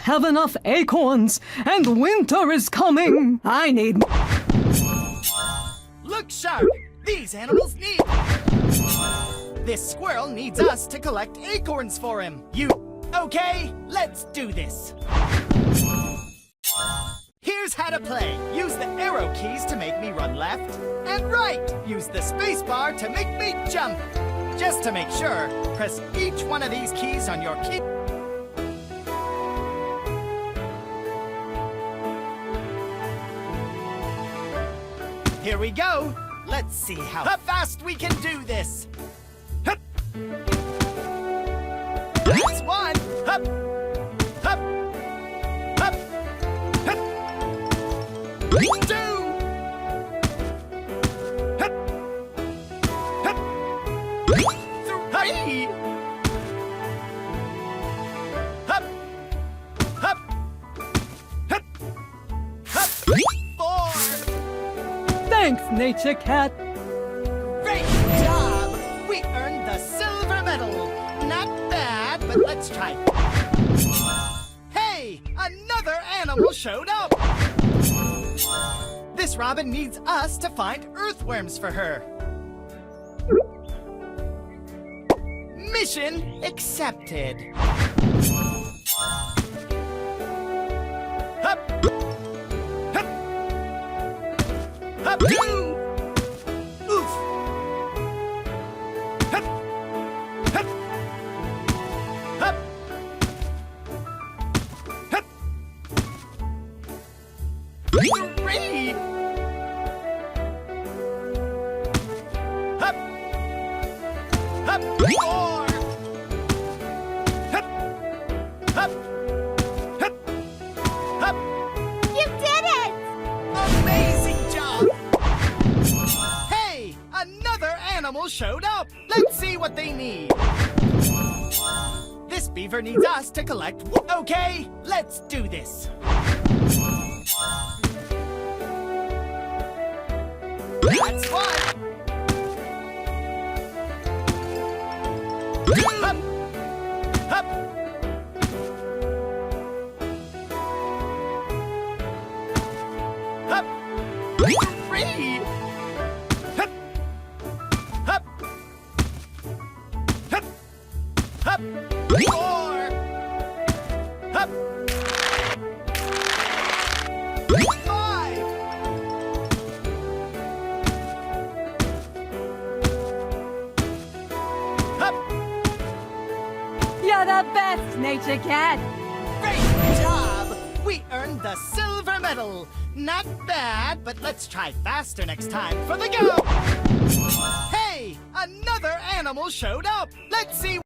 have enough acorns, and winter is coming. I need... Look sharp! These animals need... This squirrel needs us to collect acorns for him. You... Okay, let's do this. Here's how to play. Use the arrow keys to make me run left and right. Use the space bar to make me jump. Just to make sure, press each one of these keys on your key. Here we go. Let's see how fast we can do this. Hup. That's one. Hup. Hup. Hup. Hup. Two. Hup. Hup. Three. Hup. Hup. Hup. Hup. Four. Thanks, Nature Cat. Great job! We earned the silver medal. Not bad, but let's try. Hey, another animal showed up. This robin needs us to find earthworms for her. Mission accepted. Hup. Hup. Hup. Two. Oof. Hup. Hup. Hup. Hup. Three. Hup. Hup. Four. Hup. Hup. Hup. Hup. You did it! Amazing job! Hey, another animal showed up. Let's see what they need. This beaver needs us to collect. Okay, let's do this. That's one. Hup. Hup. Hup. Three. Hup. Hup. Hup. Hup. Four. Hup. Five. Hup. You're the best, Nature Cat. Great job! We earned the silver medal. Not bad, but let's try faster next time for the go. Hey, another animal showed up. Let's see.